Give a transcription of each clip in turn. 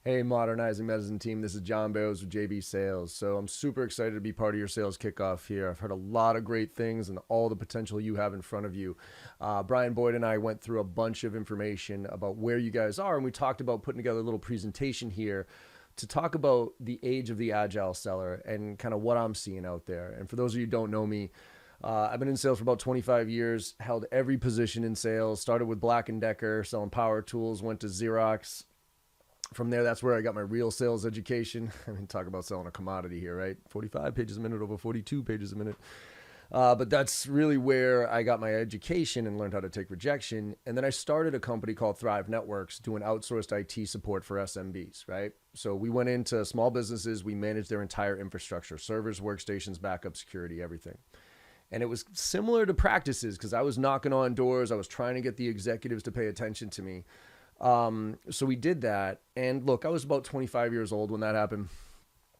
Hey, Modernizing Medicine team, this is John Barrows with JB Sales. So I'm super excited to be part of your sales kickoff here. I've heard a lot of great things and all the potential you have in front of you. Brian Boyd and I went through a bunch of information about where you guys are, and we talked about putting together a little presentation here to talk about the age of the agile seller and kind of what I'm seeing out there. And for those of you who don't know me, I've been in sales for about 25 years, held every position in sales, started with Black & Decker, selling power tools, went to Xerox. From there, that's where I got my real sales education. I mean, talk about selling a commodity here, right? 45 pages a minute over 42 pages a minute. But that's really where I got my education and learned how to take rejection. And then I started a company called Thrive Networks doing outsourced IT support for SMBs, right? So we went into small businesses. We managed their entire infrastructure, servers, workstations, backup, security, everything. And it was similar to practices because I was knocking on doors. I was trying to get the executives to pay attention to me. So we did that. And look, I was about 25 years old when that happened,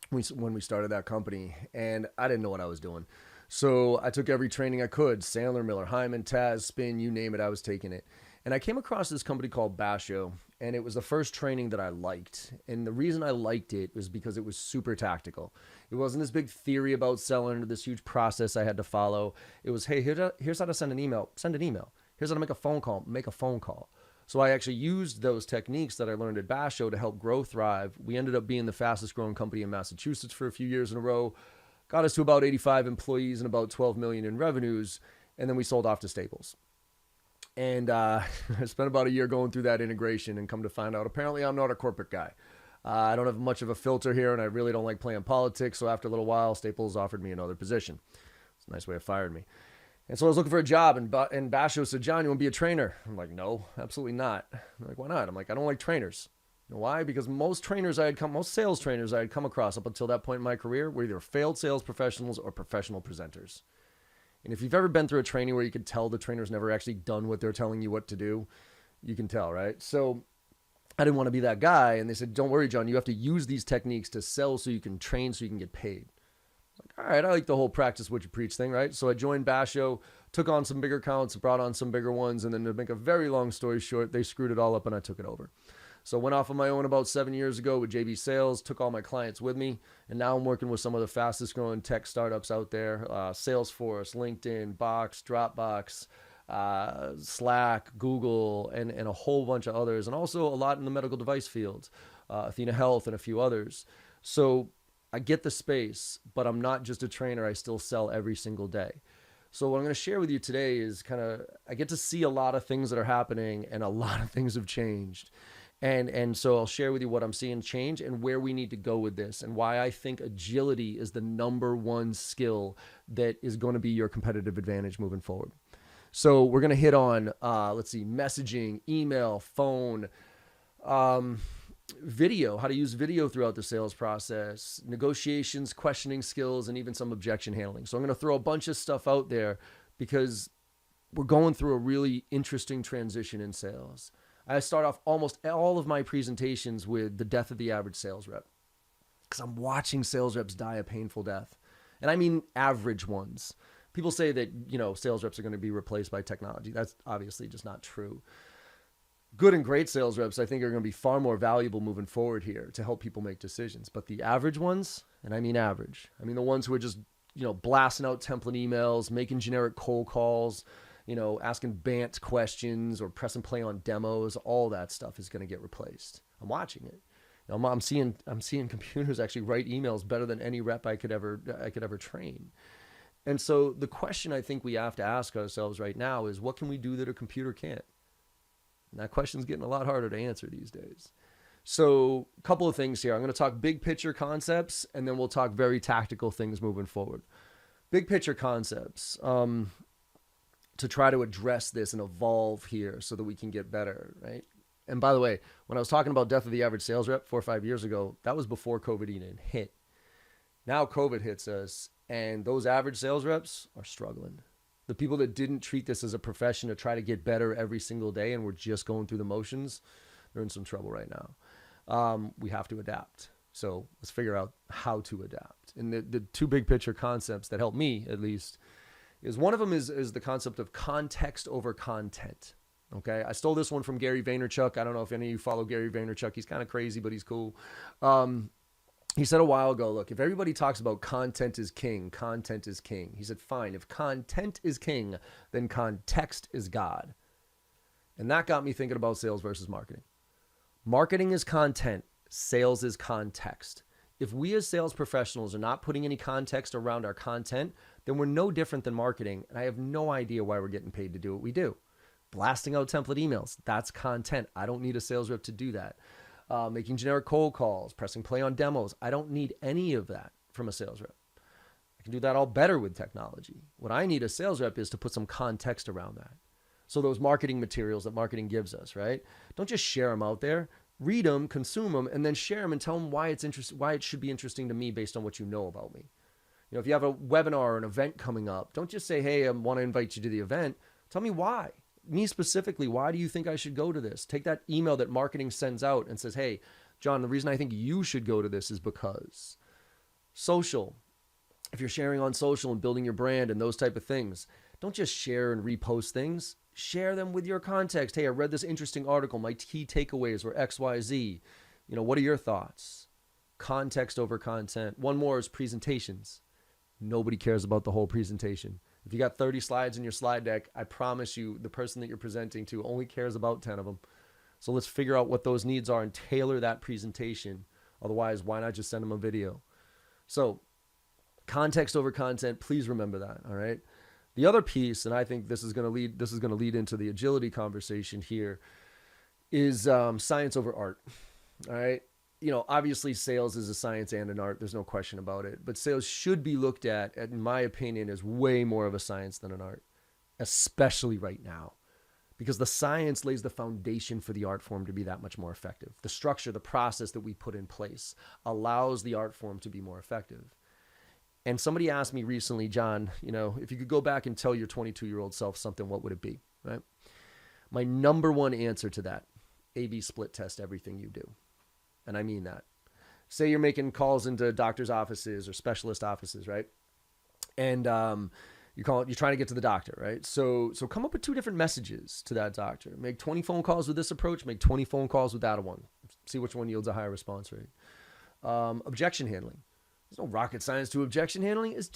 when we started that company. And I didn't know what I was doing. So I took every training I could, Sandler, Miller, Hyman, Taz, Spin, you name it, I was taking it. And I came across this company called Basho, and it was the first training that I liked. And the reason I liked it was because it was super tactical. It wasn't this big theory about selling or this huge process I had to follow. It was, hey, here's how to send an email. Send an email. Here's how to make a phone call. Make a phone call. So I actually used those techniques that I learned at Basho to help grow Thrive. We ended up being the fastest growing company in Massachusetts for a few years in a row. Got us to about 85 employees and about 12 million in revenues. And then we sold off to Staples. And I spent about a year going through that integration and come to find out, apparently I'm not a corporate guy. I don't have much of a filter here, and I really don't like playing politics. So after a little while, Staples offered me another position. It's a nice way of firing me. And so I was looking for a job, and Basho said, John, you want to be a trainer? I'm like, no, absolutely not. I'm like, why not? I'm like, I don't like trainers. You know why? Because most sales trainers I had come across up until that point in my career were either failed sales professionals or professional presenters. And if you've ever been through a training where you could tell the trainer's never actually done what they're telling you what to do, you can tell, right? So I didn't want to be that guy. And they said, don't worry, John, you have to use these techniques to sell so you can train so you can get paid. Like, all right, I like the whole practice what you preach thing, right? So I joined Basho, took on some bigger accounts, brought on some bigger ones, and then to make a very long story short, they screwed it all up and I took it over. So I went off on my own about 7 years ago with JB Sales, took all my clients with me, and now I'm working with some of the fastest growing tech startups out there, Salesforce, LinkedIn, Box, Dropbox, Slack, Google, and a whole bunch of others, and also a lot in the medical device field, Athena Health and a few others. So I get the space, but I'm not just a trainer. I still sell every single day. So what I'm going to share with you today is I get to see a lot of things that are happening, and a lot of things have changed. And so I'll share with you what I'm seeing change and where we need to go with this and why I think agility is the number one skill that is going to be your competitive advantage moving forward. So we're going to hit on, messaging, email, phone, video, how to use video throughout the sales process, negotiations, questioning skills, and even some objection handling. So I'm going to throw a bunch of stuff out there because we're going through a really interesting transition in sales. I start off almost all of my presentations with the death of the average sales rep because I'm watching sales reps die a painful death. And I mean average ones. People say that, sales reps are going to be replaced by technology. That's obviously just not true. Good and great sales reps, I think, are going to be far more valuable moving forward here to help people make decisions. But the average ones, and I mean average, I mean the ones who are just, blasting out template emails, making generic cold calls, asking BANT questions or press and play on demos, all that stuff is going to get replaced. I'm watching it. I'm seeing computers actually write emails better than any rep I could ever train. And so the question I think we have to ask ourselves right now is, what can we do that a computer can't? And that question's getting a lot harder to answer these days. So a couple of things here. I'm going to talk big picture concepts, and then we'll talk very tactical things moving forward. Big picture concepts. To try to address this and evolve here so that we can get better, right? And by the way, when I was talking about death of the average sales rep 4 or 5 years ago, that was before COVID even hit. Now COVID hits us, and those average sales reps are struggling. The people that didn't treat this as a profession to try to get better every single day and were just going through the motions, they're in some trouble right now. We have to adapt. So let's figure out how to adapt. And the two big picture concepts that help me, at least, is one of them is the concept of context over content. Okay, I stole this one from Gary Vaynerchuk. I don't know if any of you follow Gary Vaynerchuk. He's kind of crazy, but he's cool. He said a while ago, look, if everybody talks about content is king, content is king. He said, fine, if content is king, then context is God. And that got me thinking about sales versus marketing. Marketing is content, sales is context. If we as sales professionals are not putting any context around our content, then we're no different than marketing. And I have no idea why we're getting paid to do what we do. Blasting out template emails, that's content. I don't need a sales rep to do that. Making generic cold calls, pressing play on demos. I don't need any of that from a sales rep. I can do that all better with technology. What I need a sales rep is to put some context around that. So those marketing materials that marketing gives us, right? Don't just share them out there. Read them, consume them, and then share them and tell them why it should be interesting to me based on what you know about me. You know, if you have a webinar or an event coming up, don't just say, hey, I want to invite you to the event. Tell me why. Me specifically, why do you think I should go to this? Take that email that marketing sends out and says, hey, John, the reason I think you should go to this is because. Social. If you're sharing on social and building your brand and those type of things, don't just share and repost things. Share them with your context. Hey, I read this interesting article. My key takeaways were X, Y, Z. You know, what are your thoughts? Context over content. One more is presentations. Nobody cares about the whole presentation. If you got 30 slides in your slide deck, I promise you the person that you're presenting to only cares about 10 of them. So let's figure out what those needs are and tailor that presentation. Otherwise, why not just send them a video? So context over content, please remember that, all right? The other piece, and I think this is going to lead into the agility conversation here, is science over art, all right? You know, obviously sales is a science and an art. There's no question about it. But sales should be looked at, in my opinion, as way more of a science than an art, especially right now, because the science lays the foundation for the art form to be that much more effective. The structure, the process that we put in place allows the art form to be more effective. And somebody asked me recently, John, you know, if you could go back and tell your 22-year-old self something, what would it be, right? My number one answer to that, A/B split test everything you do. And I mean that. Say you're making calls into doctor's offices or specialist offices, right? And you're trying to get to the doctor, right? So come up with 2 different messages to that doctor. Make 20 phone calls with this approach. Make 20 phone calls with that one. See which one yields a higher response rate. Objection handling. There's no rocket science to objection handling. It's